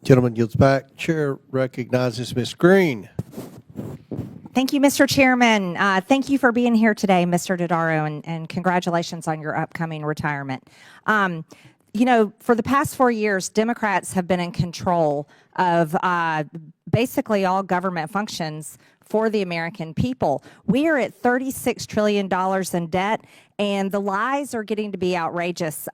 Gentleman yields back. Chair recognizes Ms. Greene. Thank you, Mr. Chairman. Thank you for being here today, Mr. Dodaro, and congratulations on your upcoming retirement. You know, for the past 4 years, Democrats have been in control of basically all government functions for the American people. We are at $36 trillion in debt, and the lies are getting to be outrageous.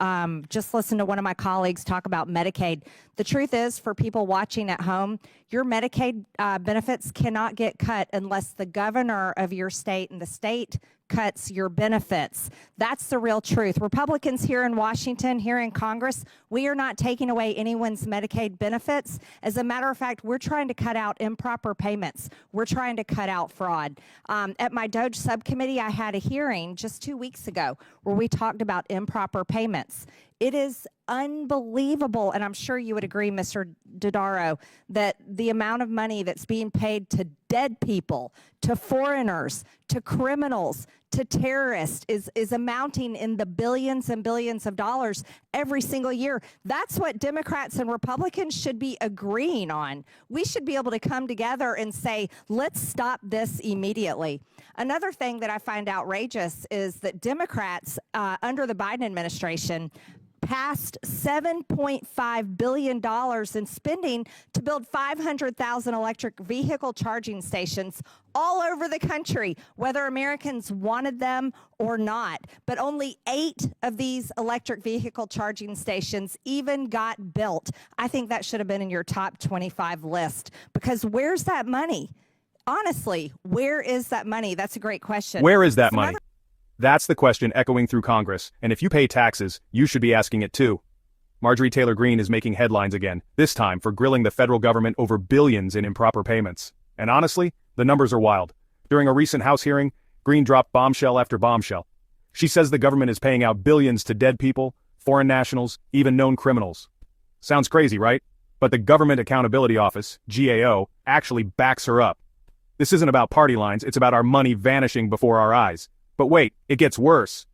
Just listen to one of my colleagues talk about Medicaid. The truth is, for people watching at home, your Medicaid benefits cannot get cut unless the governor of your state and the state cuts your benefits. That's the real truth. Republicans here in Washington, here in Congress, we are not taking away anyone's Medicaid benefits. As a matter of fact, we're trying to cut out improper payments. We're trying to cut out fraud. At my DOJ subcommittee, I had a hearing just 2 weeks ago where we talked about improper payments. It is unbelievable, and I'm sure you would agree, Mr. Dodaro, that the amount of money that's being paid to dead people, to foreigners, to criminals, to terrorists is amounting in the billions and billions of dollars every single year. That's what Democrats and Republicans should be agreeing on. We should be able to come together and say, let's stop this immediately. Another thing that I find outrageous is that Democrats under the Biden administration passed $7.5 billion in spending to build 500,000 electric vehicle charging stations all over the country, whether Americans wanted them or not. But only 8 of these electric vehicle charging stations even got built. I think that should have been in your top 25 list, because where's that money? Honestly, where is that money? That's a great question. Where is that money? That's the question echoing through Congress, and if you pay taxes, you should be asking it too. Marjorie Taylor Greene is making headlines again, this time for grilling the federal government over billions in improper payments. And honestly, the numbers are wild. During a recent House hearing, Greene dropped bombshell after bombshell. She says the government is paying out billions to dead people, foreign nationals, even known criminals. Sounds crazy, right? But the Government Accountability Office, GAO, actually backs her up. This isn't about party lines, it's about our money vanishing before our eyes. But wait, it gets worse.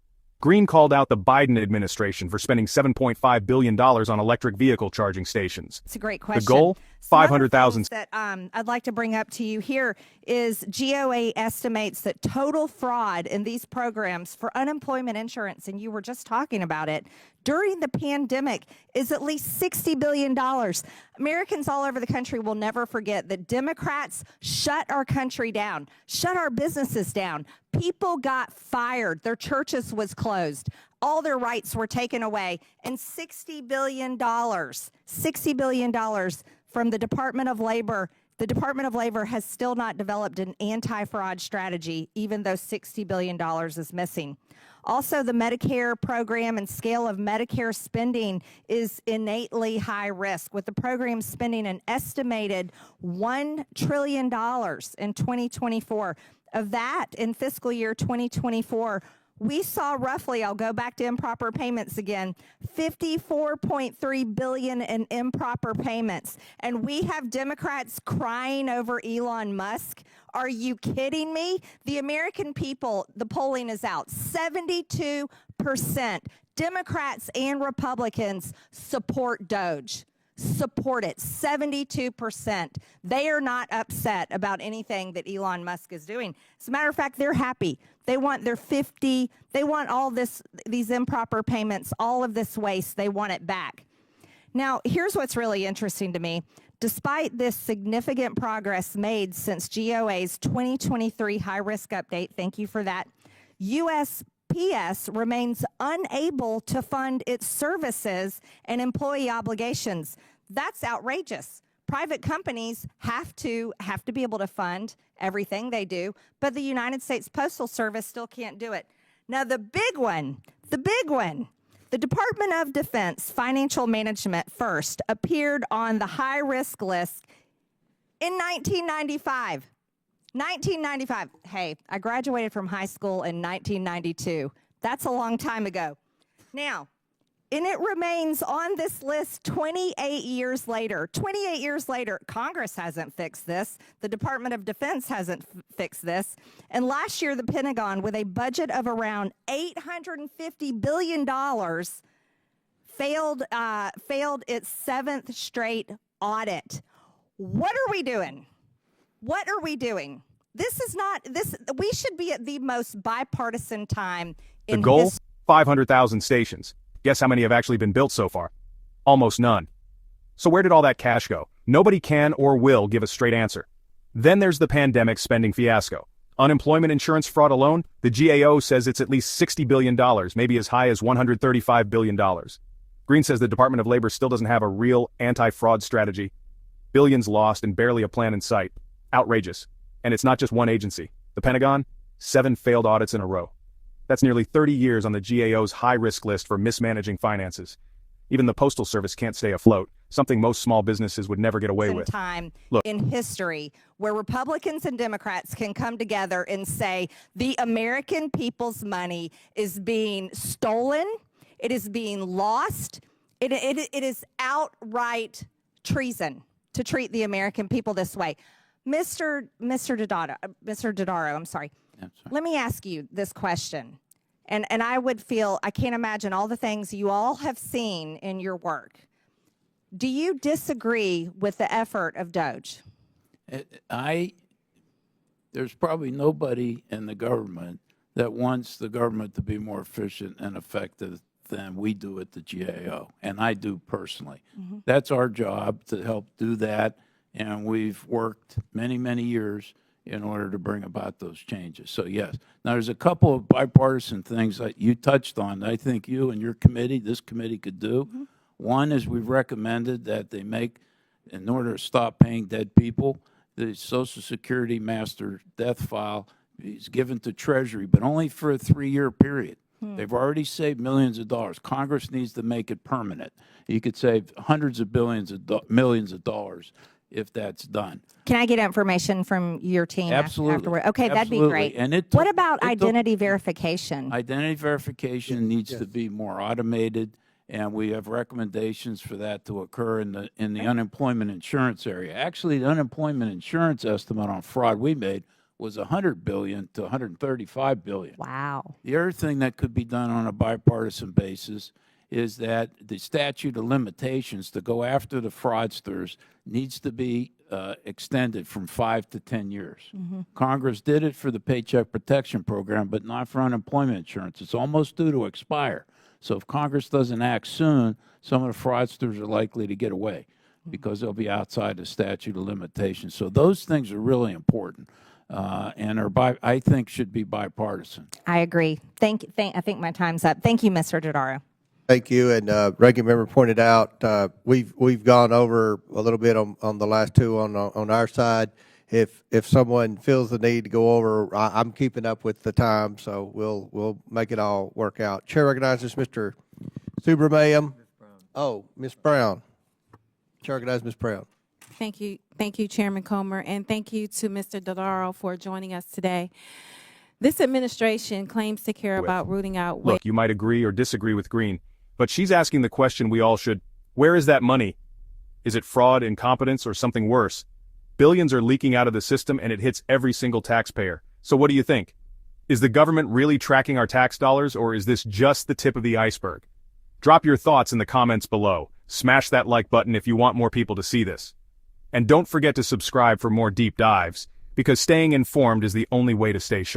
Greene called out the Biden administration for spending $7.5 billion on electric vehicle charging stations. It's a great question. The goal? 500,000. That I'd like to bring up to you here is GOA estimates that total fraud in these programs for unemployment insurance, and you were just talking about it, during the pandemic is at least $60 billion. Americans all over the country will never forget that Democrats shut our country down, shut our businesses down. People got fired. Their churches was closed. All their rights were taken away. And $60 billion from the Department of Labor. The Department of Labor has still not developed an anti-fraud strategy, even though $60 billion is missing. Also, the Medicare program and scale of Medicare spending is innately high risk, with the program spending an estimated $1 trillion in 2024. Of that, in fiscal year 2024, we saw roughly, I'll go back to improper payments again, $54.3 billion in improper payments. And we have Democrats crying over Elon Musk. Are you kidding me? The American people, the polling is out, 72% Democrats and Republicans support DOJ. Support it, 72%. They are not upset about anything that Elon Musk is doing. As a matter of fact, they're happy. They want their 50, they want all these improper payments, all of this waste, they want it back. Now, here's what's really interesting to me. Despite this significant progress made since GOA's 2023 high-risk update, thank you for that, USPS remains unable to fund its services and employee obligations. That's outrageous. Private companies have to be able to fund everything they do, but the United States Postal Service still can't do it. Now, the big one, the Department of Defense Financial Management first appeared on the high-risk list in 1995. 1995. Hey, I graduated from high school in 1992. That's a long time ago. Now, and it remains on this list 28 years later. 28 years later, Congress hasn't fixed this. The Department of Defense hasn't fixed this. And last year, the Pentagon, with a budget of around $850 billion, failed its seventh straight audit. What are we doing? What are we doing? This is not this. We should be at the most bipartisan time in The goal? history. 500,000 stations. Guess how many have actually been built so far? Almost none. So where did all that cash go? Nobody can or will give a straight answer. Then there's the pandemic spending fiasco. Unemployment insurance fraud alone, the GAO says it's at least $60 billion, maybe as high as $135 billion. Greene says the Department of Labor still doesn't have a real anti-fraud strategy. Billions lost and barely a plan in sight. Outrageous. And it's not just one agency. The Pentagon, 7 failed audits in a row. That's nearly 30 years on the GAO's high-risk list for mismanaging finances. Even the Postal Service can't stay afloat, something most small businesses would never get away with. Time Look. in history where Republicans and Democrats can come together and say the American people's money is being stolen, it is being lost, it is outright treason to treat the American people this way. Mr. Dodaro, I'm sorry. Let me ask you this question. And I would feel, I can't imagine all the things you all have seen in your work. Do you disagree with the effort of DOGE? There's probably nobody in the government that wants the government to be more efficient and effective than we do at the GAO, and I do personally. That's our job, to help do that, and we've worked many, many years in order to bring about those changes. So yes. Now there's a couple of bipartisan things that you touched on that I think you and your committee, this committee, could do. One is we've recommended that they make, in order to stop paying dead people, the Social Security master death file is given to Treasury, but only for a 3-year period. They've already saved millions of dollars. Congress needs to make it permanent. You could save hundreds of millions of dollars if that's done. Can I get information from your team Absolutely. afterward? Okay, that'd be Absolutely. great. And what about identity verification? Identity verification needs to be more automated, and we have recommendations for that to occur in the unemployment insurance area. Actually, the unemployment insurance estimate on fraud we made was $100 billion to $135 billion. Wow. The other thing that could be done on a bipartisan basis is that the statute of limitations to go after the fraudsters needs to be extended from 5 to 10 years. Congress did it for the Paycheck Protection Program, but not for unemployment insurance. It's almost due to expire. So if Congress doesn't act soon, some of the fraudsters are likely to get away because they'll be outside the statute of limitations. So those things are really important. And I think should be bipartisan. I agree. I think my time's up. Thank you, Mr. Dodaro. Thank you. And ranking member pointed out, we've gone over a little bit on the last two on our side. If someone feels the need to go over, I'm keeping up with the time, so we'll make it all work out. Chair recognizes Mr. Subramaniam. Oh, Ms. Brown. Chair recognizes Ms. Brown. Thank you, Chairman Comer, and thank you to Mr. Dodaro for joining us today. This administration claims to care about rooting out. Look, you might agree or disagree with Greene, but she's asking the question we all should. Where is that money? Is it fraud, incompetence, or something worse? Billions are leaking out of the system and it hits every single taxpayer. So what do you think? Is the government really tracking our tax dollars, or is this just the tip of the iceberg? Drop your thoughts in the comments below. Smash that like button if you want more people to see this. And don't forget to subscribe for more deep dives, because staying informed is the only way to stay sharp.